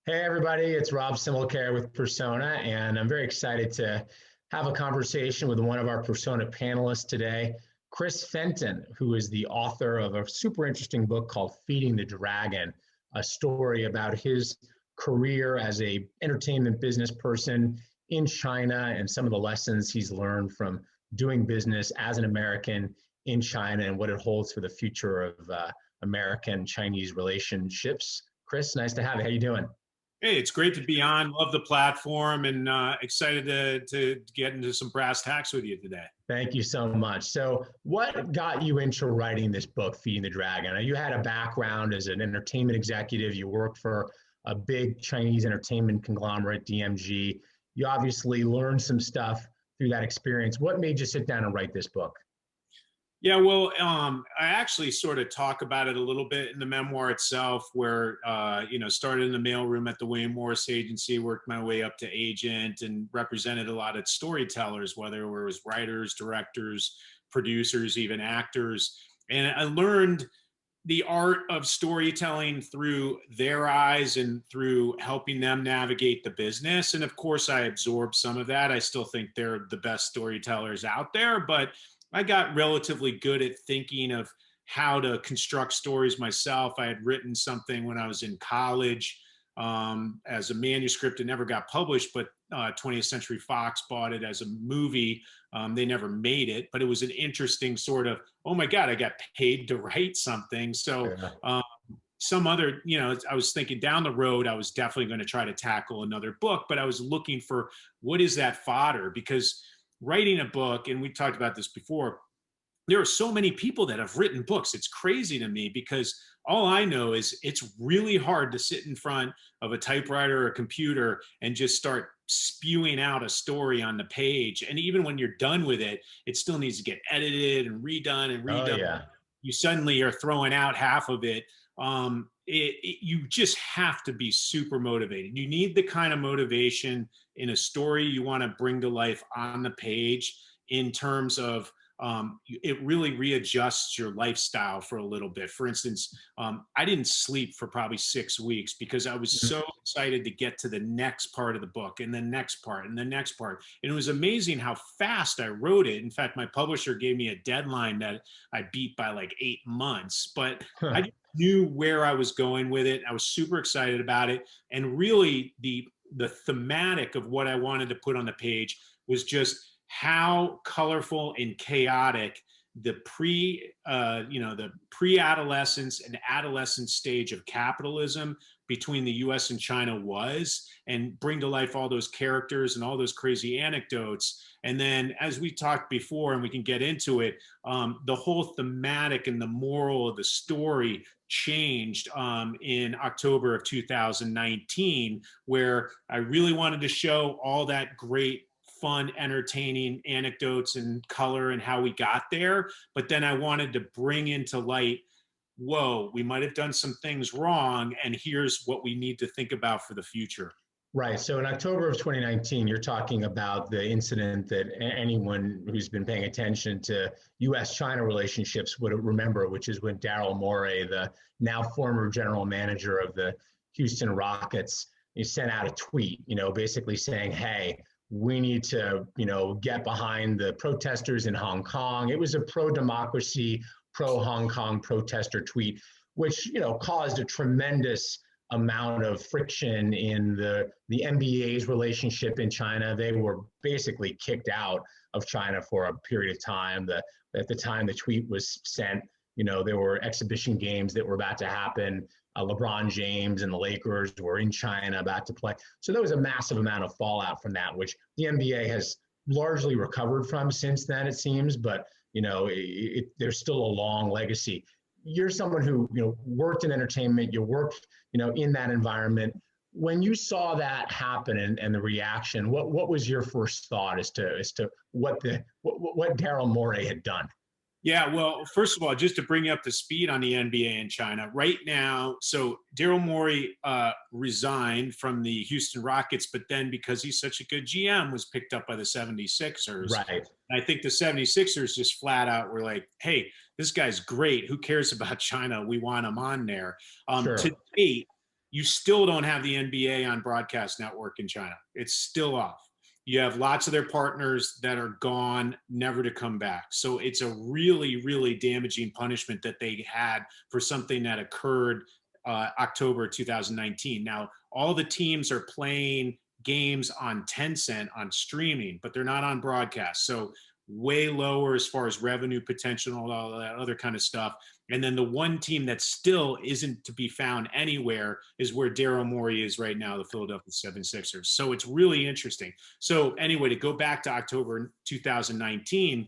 Hey everybody, it's Rob Similcare with Persona, and I'm very excited to have a conversation with one of our Persona panelists today, Chris Fenton, who is the author of a super interesting book called Feeding the Dragon, a story about his career as a entertainment business person in China and some of the lessons he's learned from doing business as an American in China and what it holds for the future of American-Chinese relationships. Chris, nice to have you. How you doing? Hey, it's great to be on. Love the platform and excited to get into some brass tacks with you today. Thank you so much. So, what got you into writing this book, Feeding the Dragon? You had a background as an entertainment executive. You worked for a big Chinese entertainment conglomerate, DMG. You obviously learned some stuff through that experience. What made you sit down and write this book? Yeah, well, I actually sort of talk about it a little bit in the memoir itself, where started in the mailroom at the William Morris Agency, worked my way up to agent, and represented a lot of storytellers, whether it was writers, directors, producers, even actors. And I learned the art of storytelling through their eyes and through helping them navigate the business. And of course, I absorbed some of that. I still think they're the best storytellers out there, but I got relatively good at thinking of how to construct stories myself. I had written something when I was in college as a manuscript. It never got published, but 20th Century Fox bought it as a movie. They never made it, but it was an interesting sort of, oh my God, I got paid to write something. So Yeah. some other, I was thinking down the road, I was definitely going to try to tackle another book, but I was looking for what is that fodder? Because writing a book, and we talked about this before, there are so many people that have written books. It's crazy to me because all I know is it's really hard to sit in front of a typewriter or a computer and just start spewing out a story on the page. And even when you're done with it, it still needs to get edited and redone and Oh, redone. yeah. You suddenly are throwing out half of it. You just have to be super motivated. You need the kind of motivation in a story you want to bring to life on the page in terms of it really readjusts your lifestyle for a little bit. For instance, I didn't sleep for probably 6 weeks because I was Mhm. so excited to get to the next part of the book and the next part and the next part. And it was amazing how fast I wrote it. In fact, my publisher gave me a deadline that I beat by like 8 months, but I just knew where I was going with it. I was super excited about it. And really the thematic of what I wanted to put on the page was just how colorful and chaotic the pre-adolescence and adolescent stage of capitalism between the US and China was, and bring to life all those characters and all those crazy anecdotes. And then, as we talked before, and we can get into it, the whole thematic and the moral of the story changed in October of 2019, where I really wanted to show all that great fun, entertaining anecdotes and color and how we got there. But then I wanted to bring into light, whoa, we might have done some things wrong, and here's what we need to think about for the future. Right. So in October of 2019, you're talking about the incident that anyone who's been paying attention to U.S.-China relationships would remember, which is when Daryl Morey, the now former general manager of the Houston Rockets, he sent out a tweet, basically saying, "Hey, we need to, get behind the protesters in Hong Kong." It was a pro-democracy, pro-Hong Kong protester tweet, which, caused a tremendous amount of friction in the NBA's relationship in China. They were basically kicked out of China for a period of time. At the time the tweet was sent, there were exhibition games that were about to happen. LeBron James and the Lakers were in China about to play. So there was a massive amount of fallout from that, which the NBA has largely recovered from since then, it seems. But there's still a long legacy. You're someone who worked in entertainment. You worked in that environment. When you saw that happen and the reaction, what was your first thought as to what Daryl Morey had done? Yeah, well, first of all, just to bring you up to speed on the NBA in China, right now, so Daryl Morey resigned from the Houston Rockets, but then because he's such a good GM, was picked up by the 76ers. Right. And I think the 76ers just flat out were like, hey, this guy's great. Who cares about China? We want him on there. To Sure. date, you still don't have the NBA on broadcast network in China. It's still off. You have lots of their partners that are gone, never to come back. So it's a really, really damaging punishment that they had for something that occurred October 2019. Now, all the teams are playing games on Tencent on streaming, but they're not on broadcast. So way lower as far as revenue potential and all that other kind of stuff. And then the one team that still isn't to be found anywhere is where Daryl Morey is right now, the Philadelphia 76ers. So it's really interesting. So anyway, to go back to October 2019,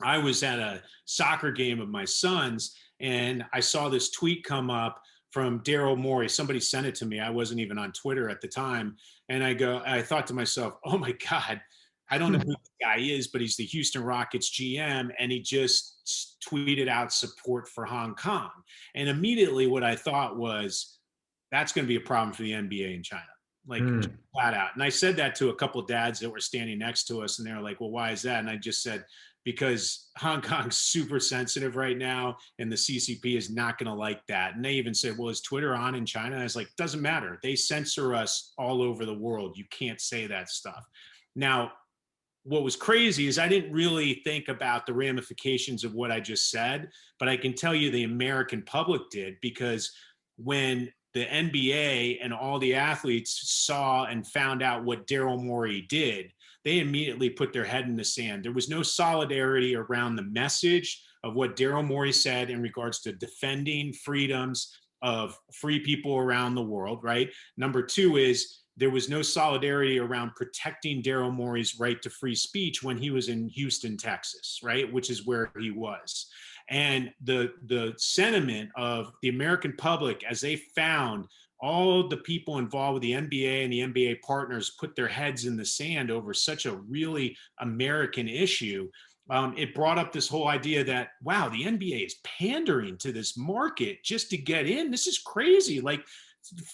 I was at a soccer game of my son's, and I saw this tweet come up from Daryl Morey. Somebody sent it to me. I wasn't even on Twitter at the time. And I thought to myself, oh my God, I don't know who the guy is, but he's the Houston Rockets GM, and he just tweeted out support for Hong Kong. And immediately what I thought was, that's going to be a problem for the NBA in China, like flat out. And I said that to a couple of dads that were standing next to us, and they were like, well, why is that? And I just said, because Hong Kong's super sensitive right now, and the CCP is not going to like that. And they even said, well, is Twitter on in China? I was like, doesn't matter. They censor us all over the world. You can't say that stuff. Now, what was crazy is I didn't really think about the ramifications of what I just said, but I can tell you the American public did, because when the NBA and all the athletes saw and found out what Daryl Morey did, they immediately put their head in the sand. There was no solidarity around the message of what Daryl Morey said in regards to defending freedoms of free people around the world, right? Number two is, there was no solidarity around protecting Daryl Morey's right to free speech when he was in Houston, Texas, right? Which is where he was. And the sentiment of the American public, as they found all the people involved with the NBA and the NBA partners put their heads in the sand over such a really American issue, it brought up this whole idea that, wow, the NBA is pandering to this market just to get in. This is crazy. Like,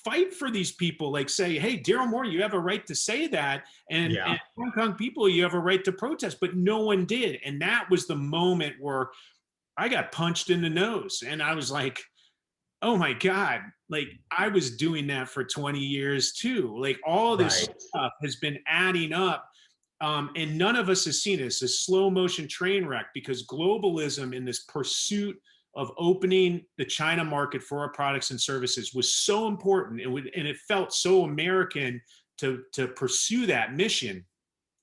fight for these people, like say, hey, Daryl Morey, you have a right to say that. And Hong Kong people, you have a right to protest, but no one did. And that was the moment where I got punched in the nose. And I was like, oh my God, like I was doing that for 20 years too. Like all this stuff has been adding up. And none of us has seen it. It's a slow motion train wreck, because globalism in this pursuit of opening the China market for our products and services was so important, and it felt so American to pursue that mission,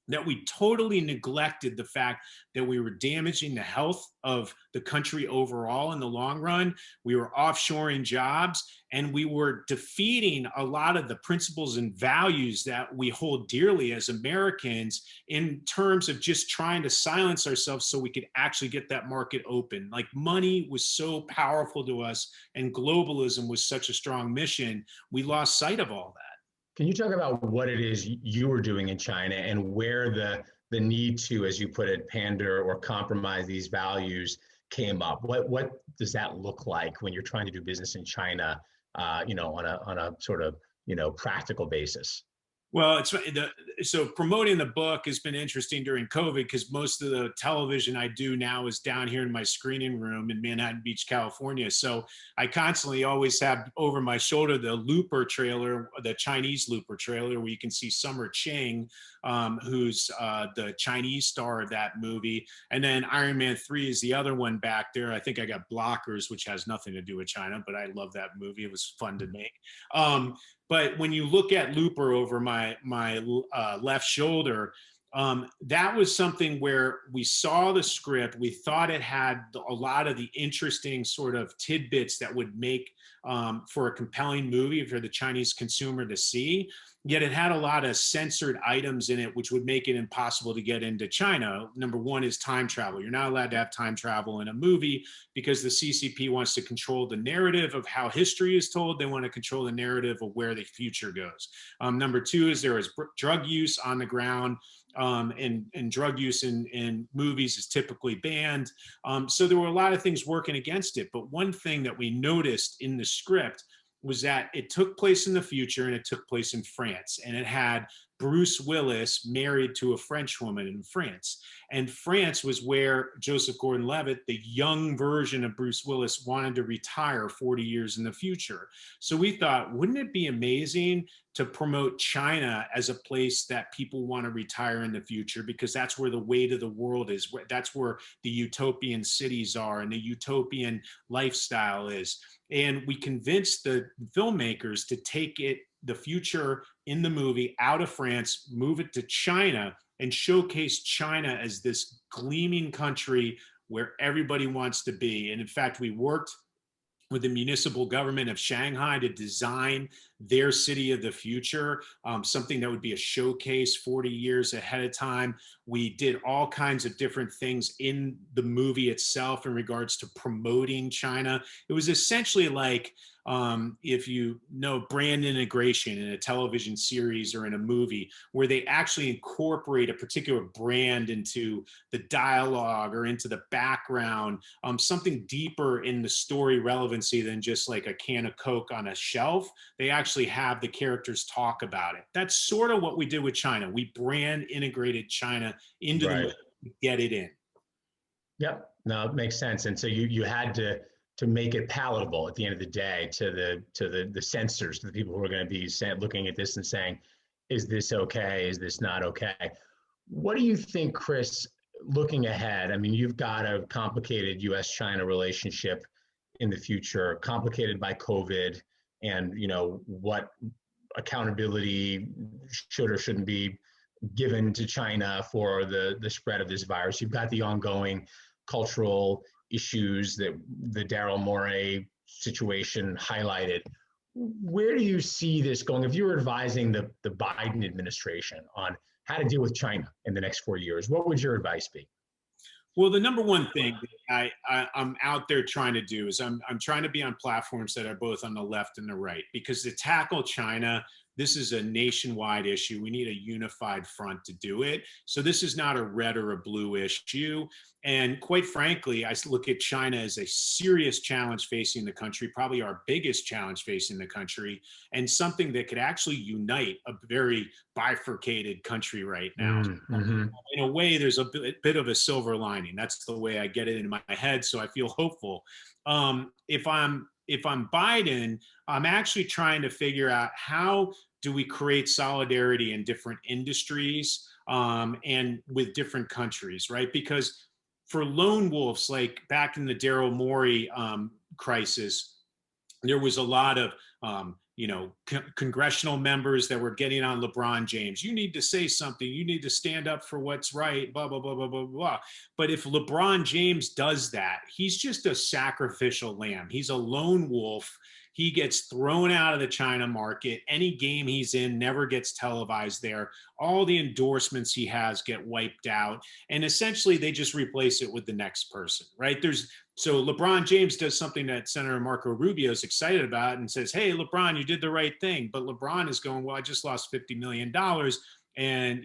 that we totally neglected the fact that we were damaging the health of the country overall in the long run. We were offshoring jobs, and we were defeating a lot of the principles and values that we hold dearly as Americans, in terms of just trying to silence ourselves so we could actually get that market open. Like, money was so powerful to us, and globalism was such a strong mission. We lost sight of all that. Can you talk about what it is you were doing in China, and where the need to, as you put it, pander or compromise these values came up? What does that look like when you're trying to do business in China, on a sort of, practical basis? Well, so promoting the book has been interesting during COVID, because most of the television I do now is down here in my screening room in Manhattan Beach, California. So I constantly always have over my shoulder the Looper trailer, the Chinese Looper trailer, where you can see Summer Ching, who's the Chinese star of that movie. And then Iron Man 3 is the other one back there. I think I got Blockers, which has nothing to do with China, but I love that movie. It was fun to make. But when you look at Looper over my left shoulder, that was something where we saw the script. We thought it had a lot of the interesting sort of tidbits that would make for a compelling movie for the Chinese consumer to see. Yet it had a lot of censored items in it, which would make it impossible to get into China. Number one is time travel. You're not allowed to have time travel in a movie, because the CCP wants to control the narrative of how history is told. They want to control the narrative of where the future goes. Number two is there is drug use on the ground. And drug use in movies is typically banned. So there were a lot of things working against it. But one thing that we noticed in the script was that it took place in the future, and it took place in France, and it had Bruce Willis married to a French woman in France. And France was where Joseph Gordon-Levitt, the young version of Bruce Willis, wanted to retire 40 years in the future. So we thought, wouldn't it be amazing to promote China as a place that people want to retire in the future, because that's where the weight of the world is. That's where the utopian cities are and the utopian lifestyle is. And we convinced the filmmakers to take the future in the movie out of France, move it to China, and showcase China as this gleaming country where everybody wants to be. And in fact, we worked with the municipal government of Shanghai to design their city of the future, something that would be a showcase 40 years ahead of time. We did all kinds of different things in the movie itself in regards to promoting China. It was essentially like, if you know, brand integration in a television series or in a movie, where they actually incorporate a particular brand into the dialogue or into the background, something deeper in the story relevancy than just like a can of Coke on a shelf. They actually have the characters talk about it. That's sort of what we did with China. We brand integrated China into the movie to get it in. Yep. No, it makes sense. And so you had to make it palatable at the end of the day to the censors, to the people who are going to be looking at this and saying, is this okay? Is this not okay? What do you think, Chris, looking ahead? I mean, you've got a complicated U.S.-China relationship in the future, complicated by COVID, and what accountability should or shouldn't be given to China for the spread of this virus. You've got the ongoing cultural issues that the Daryl Morey situation highlighted. Where do you see this going? If you were advising the Biden administration on how to deal with China in the next 4 years, what would your advice be? Well, the number one thing that I'm out there trying to do is I'm trying to be on platforms that are both on the left and the right, because to tackle China, this is a nationwide issue. We need a unified front to do it. So this is not a red or a blue issue. And quite frankly, I look at China as a serious challenge facing the country, probably our biggest challenge facing the country, and something that could actually unite a very bifurcated country right now. Mm-hmm. In a way, there's a bit of a silver lining. That's the way I get it in my head. So I feel hopeful. If I'm Biden, I'm actually trying to figure out how do we create solidarity in different industries and with different countries, right? Because for lone wolves, like back in the Daryl Morey crisis, there was a lot of congressional members that were getting on LeBron James. You need to say something. You need to stand up for what's right, blah, blah, blah, blah, blah, blah. But if LeBron James does that, he's just a sacrificial lamb. He's a lone wolf. He gets thrown out of the China market. Any game he's in never gets televised there. All the endorsements he has get wiped out. And essentially, they just replace it with the next person, right? So LeBron James does something that Senator Marco Rubio is excited about and says, hey, LeBron, you did the right thing. But LeBron is going, well, I just lost $50 million. And,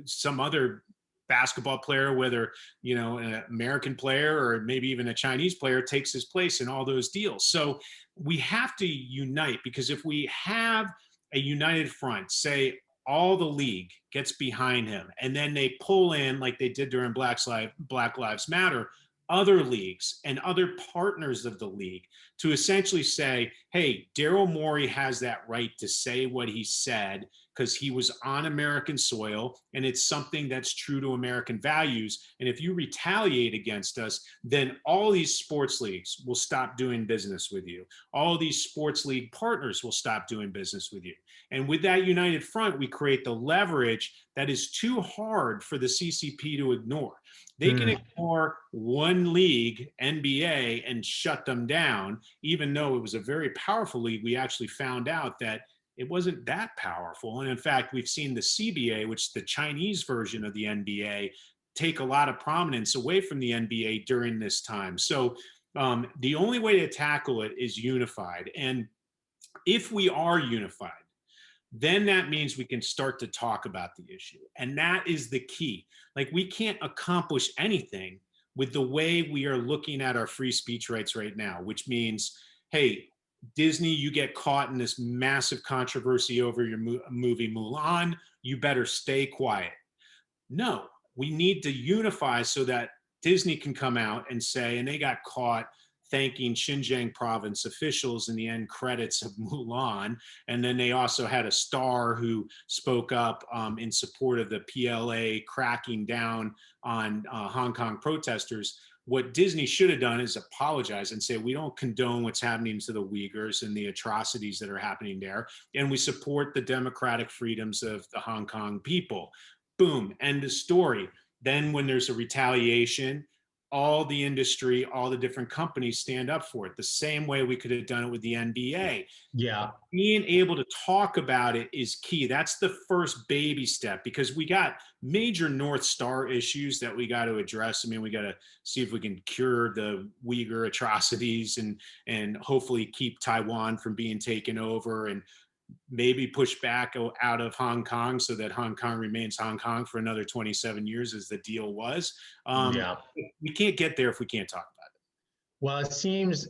some other basketball player, whether, an American player or maybe even a Chinese player, takes his place in all those deals. So we have to unite, because if we have a united front, say all the league gets behind him, and then they pull in, like they did during Black Lives Matter, other leagues and other partners of the league to essentially say, hey, Daryl Morey has that right to say what he said because he was on American soil, and it's something that's true to American values. And if you retaliate against us, then all these sports leagues will stop doing business with you. All these sports league partners will stop doing business with you. And with that united front, we create the leverage that is too hard for the CCP to ignore. They can ignore one league, NBA, and shut them down, even though it was a very powerful league. We actually found out that it wasn't that powerful. And in fact, we've seen the CBA, which is the Chinese version of the NBA, take a lot of prominence away from the NBA during this time. So the only way to tackle it is unified. And if we are unified, then that means we can start to talk about the issue. And that is the key. Like, we can't accomplish anything with the way we are looking at our free speech rights right now, which means, hey, Disney, you get caught in this massive controversy over your movie Mulan, you better stay quiet. No, we need to unify so that Disney can come out and say, and they got caught thanking Xinjiang province officials in the end credits of Mulan. And then they also had a star who spoke up in support of the PLA cracking down on Hong Kong protesters. What Disney should have done is apologize and say, we don't condone what's happening to the Uyghurs and the atrocities that are happening there. And we support the democratic freedoms of the Hong Kong people. Boom, end of story. Then when there's a retaliation, all the industry, all the different companies stand up for it. The same way we could have done it with the NBA. Yeah. Being able to talk about it is key. That's the first baby step, because we got major North Star issues that we got to address. I mean, we got to see if we can cure the Uyghur atrocities and hopefully keep Taiwan from being taken over, and maybe push back out of Hong Kong so that Hong Kong remains Hong Kong for another 27 years as the deal was. Yeah. We can't get there if we can't talk about it. Well, it seems,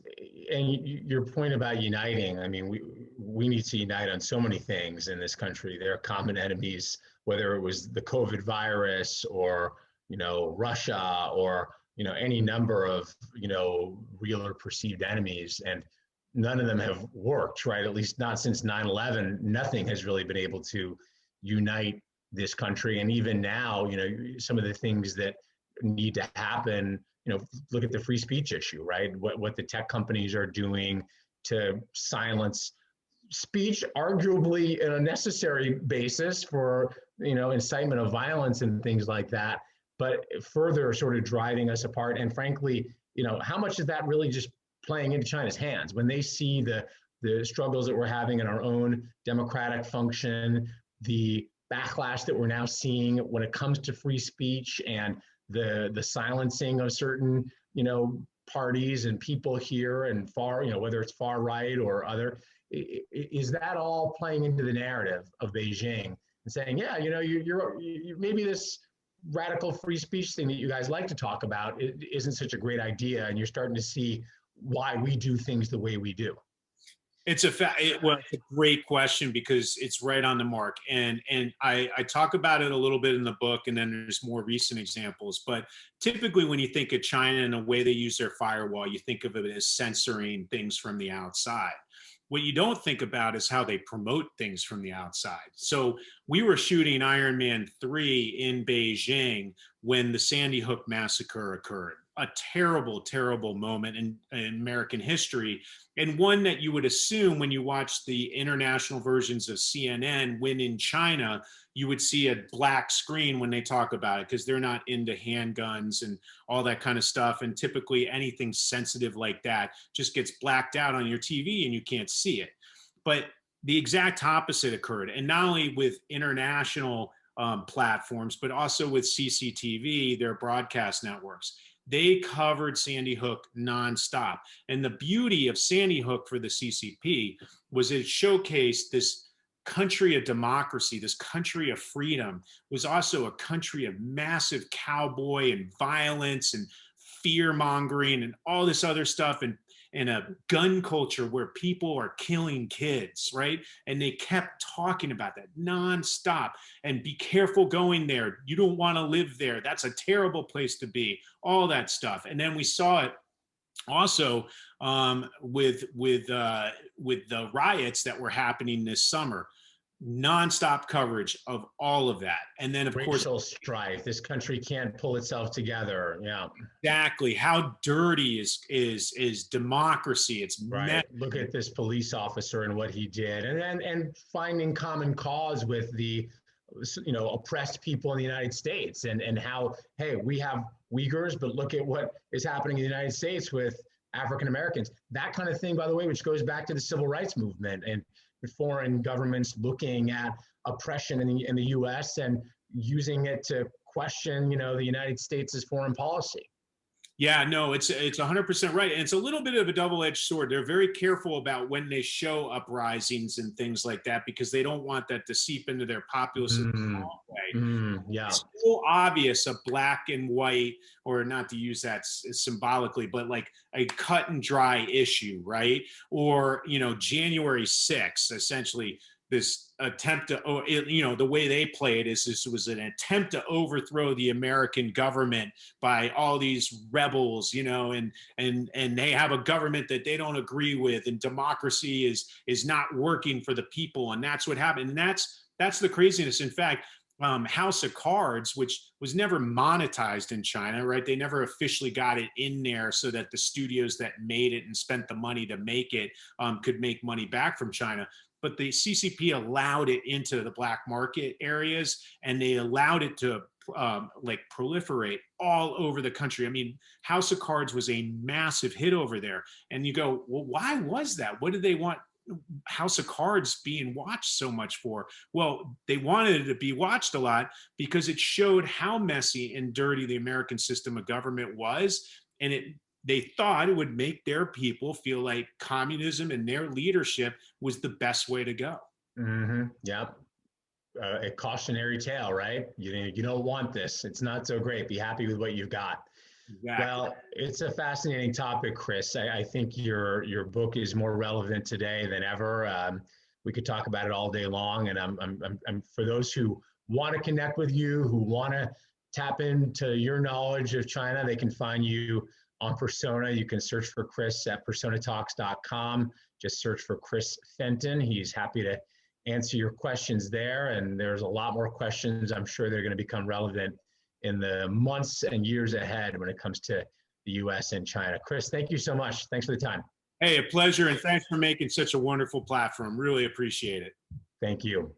and your point about uniting, I mean, we need to unite on so many things in this country. There are common enemies, whether it was the COVID virus or, Russia or, any number of, real or perceived enemies. And none of them have worked, right? At least not since 9/11. Nothing has really been able to unite this country. And even now, some of the things that need to happen, look at the free speech issue, right? What the tech companies are doing to silence speech, arguably on a necessary basis for, incitement of violence and things like that, but further sort of driving us apart. And frankly, how much is that really just playing into China's hands when they see the struggles that we're having in our own democratic function, the backlash that we're now seeing when it comes to free speech and the silencing of certain, parties and people here and far, whether it's far right or other. Is that all playing into the narrative of Beijing and saying, yeah, you're maybe this radical free speech thing that you guys like to talk about isn't such a great idea, and you're starting to see why we do things the way we do? It's it's a great question, because it's right on the mark. And I talk about it a little bit in the book, and then there's more recent examples. But typically when you think of China and the way they use their firewall, you think of it as censoring things from the outside. What you don't think about is how they promote things from the outside. So we were shooting Iron Man 3 in Beijing when the Sandy Hook massacre occurred. A terrible, terrible moment in American history, and one that you would assume when you watch the international versions of CNN, when in China, you would see a black screen when they talk about it, because they're not into handguns and all that kind of stuff. And typically anything sensitive like that just gets blacked out on your TV and you can't see it. But the exact opposite occurred. And not only with international platforms, but also with CCTV, their broadcast networks. They covered Sandy Hook nonstop. And the beauty of Sandy Hook for the CCP was it showcased this country of democracy, this country of freedom, was also a country of massive cowboy and violence and fear mongering and all this other stuff, and a gun culture where people are killing kids, right? And they kept talking about that nonstop. And be careful going there. You don't want to live there. That's a terrible place to be. All that stuff. And then we saw it also with the riots that were happening this summer. Nonstop coverage of all of that. And then of course, racial strife. This country can't pull itself together. Yeah, exactly. How dirty is democracy? It's right. Look at this police officer and what he did, and finding common cause with the oppressed people in the United States, and how, hey, we have Uyghurs, but look at what is happening in the United States with African Americans. That kind of thing, by the way, which goes back to the civil rights movement and foreign governments looking at oppression in the U.S. and using it to question, the United States' foreign policy. Yeah, no, it's 100% right. And it's a little bit of a double-edged sword. They're very careful about when they show uprisings and things like that because they don't want that to seep into their populace in the Mm, wrong way. yeah. It's so obvious a black and white, or not to use that symbolically, but like a cut and dry issue, right? Or, January 6th, essentially this attempt to, the way they play it is this was an attempt to overthrow the American government by all these rebels, and they have a government that they don't agree with, and democracy is not working for the people, and that's what happened. And that's the craziness. In fact, House of Cards, which was never monetized in China, right? They never officially got it in there so that the studios that made it and spent the money to make it could make money back from China. But the CCP allowed it into the black market areas, and they allowed it to like proliferate all over the country. I mean, House of Cards was a massive hit over there. And you go, well, why was that? What did they want House of Cards being watched so much for? Well, they wanted it to be watched a lot because it showed how messy and dirty the American system of government was. And they thought it would make their people feel like communism and their leadership was the best way to go. Yep. A cautionary tale, right? You don't want this. It's not so great. Be happy with what you've got. Exactly. Well, it's a fascinating topic, Chris. I think your book is more relevant today than ever. We could talk about it all day long, and I'm for those who want to connect with you, who want to tap into your knowledge of China, they can find you on Persona. You can search for Chris at personatalks.com. Just search for Chris Fenton. He's happy to answer your questions there, and there's a lot more questions. I'm sure they're going to become relevant in the months and years ahead when it comes to the US and China. Chris, thank you so much. Thanks for the time. Hey, a pleasure, and thanks for making such a wonderful platform. Really appreciate it. Thank you.